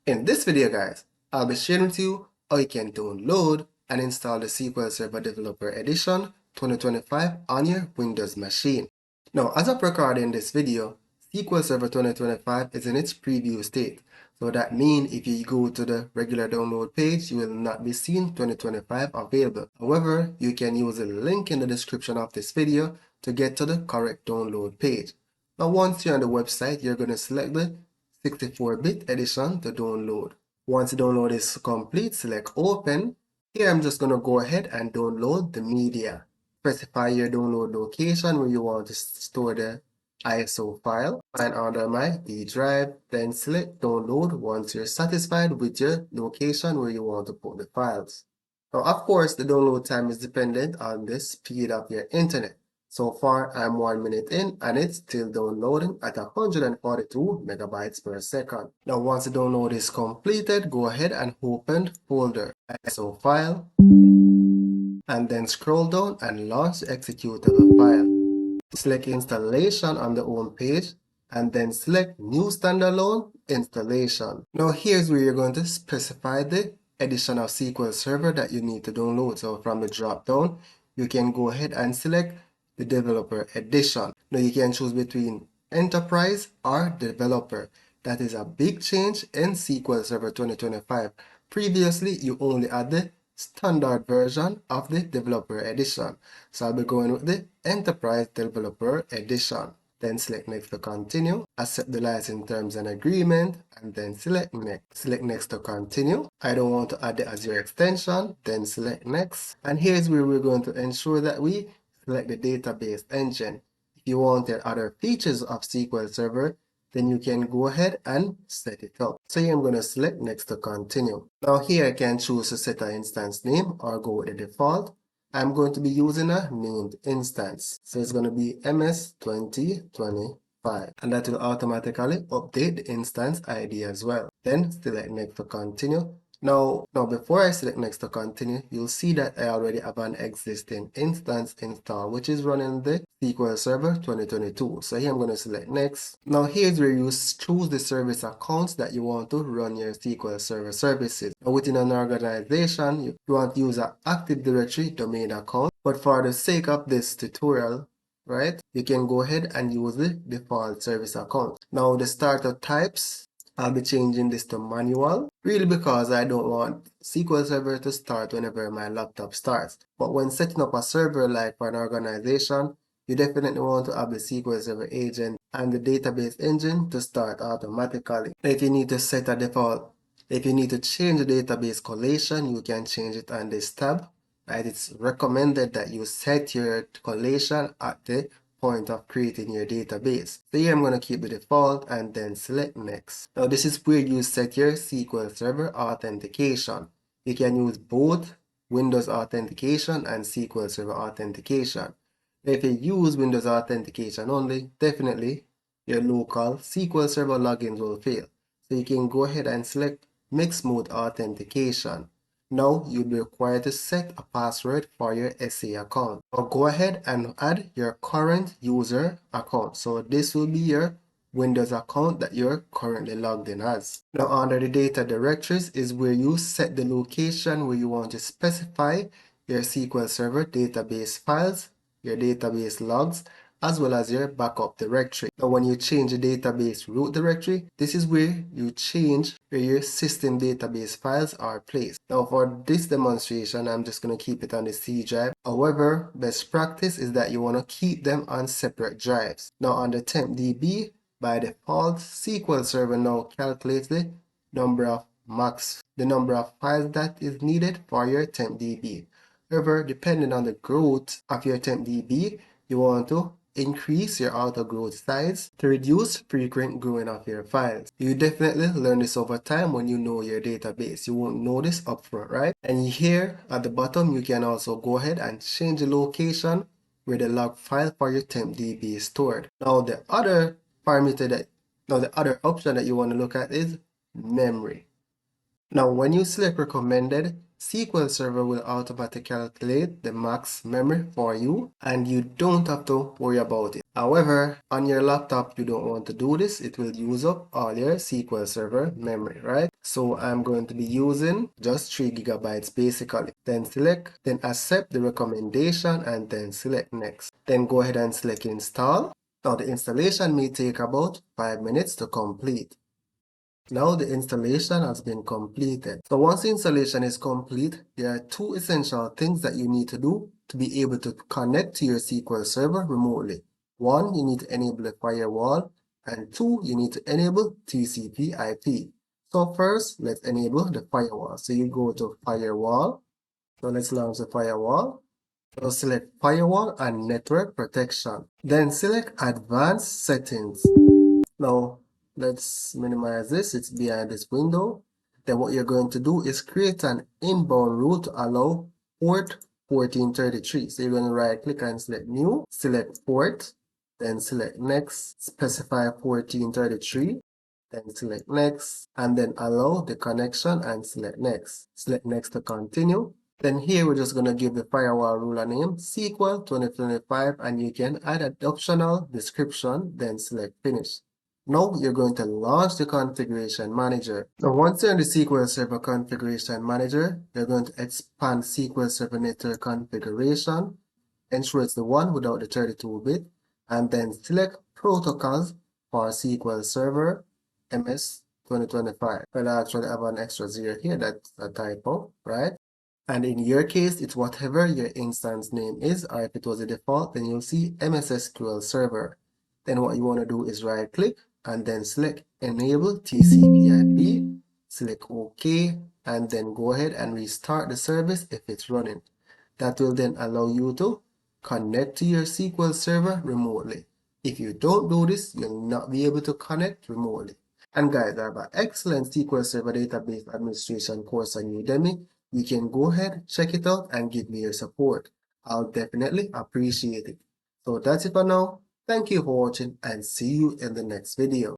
In this video guys, I'll be sharing with you how you can download and install the SQL Server Developer Edition 2025 on your Windows machine. Now as of recording this video, SQL Server 2025 is in its preview state. So that means if you go to the regular download page, you will not be seeing 2025 available. However, you can use the link in the description of this video to get to the correct download page. Now once you're on the website, you're going to select the 64-bit edition to download. Once the download is complete, select open. Here I'm just going to go ahead and download the media. Specify your download location where you want to store the ISO file. And under my D drive, then select download once you're satisfied with your location where you want to put the files. Now of course the download time is dependent on the speed of your internet. So far, I'm 1 minute in and it's still downloading at 142 megabytes per second. Now, once the download is completed, go ahead and open folder ISO file and then scroll down and launch the executable file. Select installation on the home page and then select new standalone installation. Now, here's where you're going to specify the edition of SQL Server that you need to download. So from the drop down, you can go ahead and select the Developer Edition. Now you can choose between Enterprise or Developer. That is a big change in SQL Server 2025. Previously, you only had the standard version of the Developer Edition. So I'll be going with the Enterprise Developer Edition. Then select next to continue, accept the license terms and agreement, and then select next. Select next to continue. I don't want to add it as your extension, then select next. And here's where we're going to ensure that we select the database engine. If you wanted other features of SQL Server, then you can go ahead and set it up. So here I'm going to select next to continue. Now here I can choose to set an instance name or go with the default. I'm going to be using a named instance. So it's going to be MS 2025 and that will automatically update the instance ID as well. Then select next to continue. Now before I select next to continue, you'll see that I already have an existing instance installed, which is running the SQL Server 2022. So here I'm going to select next. Now here's where you choose the service accounts that you want to run your SQL Server services. Now within an organization, you want to use an Active Directory domain account. But for the sake of this tutorial, right, you can go ahead and use the default service account. Now the starter types, I'll be changing this to manual, really because I don't want SQL Server to start whenever my laptop starts. But when setting up a server like for an organization, you definitely want to have the SQL Server agent and the database engine to start automatically. If you need to set a default, if you need to change the database collation, you can change it on this tab. Right? It's recommended that you set your collation at the point of creating your database. So here I'm going to keep the default and then select next. Now this is where you set your SQL Server authentication. You can use both Windows authentication and SQL Server authentication. If you use Windows authentication only, definitely your local SQL Server logins will fail. So you can go ahead and select mixed mode authentication. Now you'll be required to set a password for your SA account. Now go ahead and add your current user account. So this will be your Windows account that you're currently logged in as. Now under the data directories is where you set the location where you want to specify your SQL Server database files, your database logs, as well as your backup directory. Now when you change the database root directory, this is where you change where your system database files are placed. Now for this demonstration, I'm just going to keep it on the C drive. However, best practice is that you want to keep them on separate drives. Now on the tempdb, by default, SQL Server now calculates the number of files that is needed for your tempdb. However, depending on the growth of your tempdb, you want to increase your auto growth size to reduce frequent growing of your files. You definitely learn this over time when you know your database. You won't know this upfront, right? And here at the bottom, you can also go ahead and change the location where the log file for your tempdb is stored. Now the other option that you want to look at is memory. Now when you select recommended, SQL Server will automatically calculate the max memory for you and you don't have to worry about it. However, on your laptop, you don't want to do this. It will use up all your SQL Server memory, right? So I'm going to be using just 3 gigabytes basically. Then select, then accept the recommendation and then select next. Then go ahead and select install. Now the installation may take about 5 minutes to complete. Now the installation has been completed. So once the installation is complete, there are two essential things that you need to do to be able to connect to your SQL Server remotely. One, you need to enable the firewall, and two, you need to enable TCP/IP. So first, let's enable the firewall. So you go to firewall. So let's launch the firewall. So select firewall and network protection. Then select advanced settings. Now, let's minimize this. It's behind this window. Then what you're going to do is create an inbound rule to allow port 1433. So you're going to right click and select new, select port, then select next, specify 1433, then select next, and then allow the connection and select next. Select next to continue. Then here we're just going to give the firewall rule a name, SQL 2025, and you can add an optional description, then select finish. Now you're going to launch the configuration manager. Now once you're in the SQL Server configuration manager, you're going to expand SQL Server network configuration, ensure it's the one without the 32-bit, and then select protocols for SQL Server MS 2025. Well, I actually have an extra 0 here, that's a typo, right? And in your case, it's whatever your instance name is, or if it was a default, then you'll see MS SQL Server. Then what you want to do is right click and then select Enable TCP/IP, select OK, and then go ahead and restart the service if it's running. That will then allow you to connect to your SQL Server remotely. If you don't do this, you'll not be able to connect remotely. And guys, I have an excellent SQL Server Database Administration course on Udemy. You can go ahead, check it out, and give me your support. I'll definitely appreciate it. So that's it for now. Thank you for watching and see you in the next video.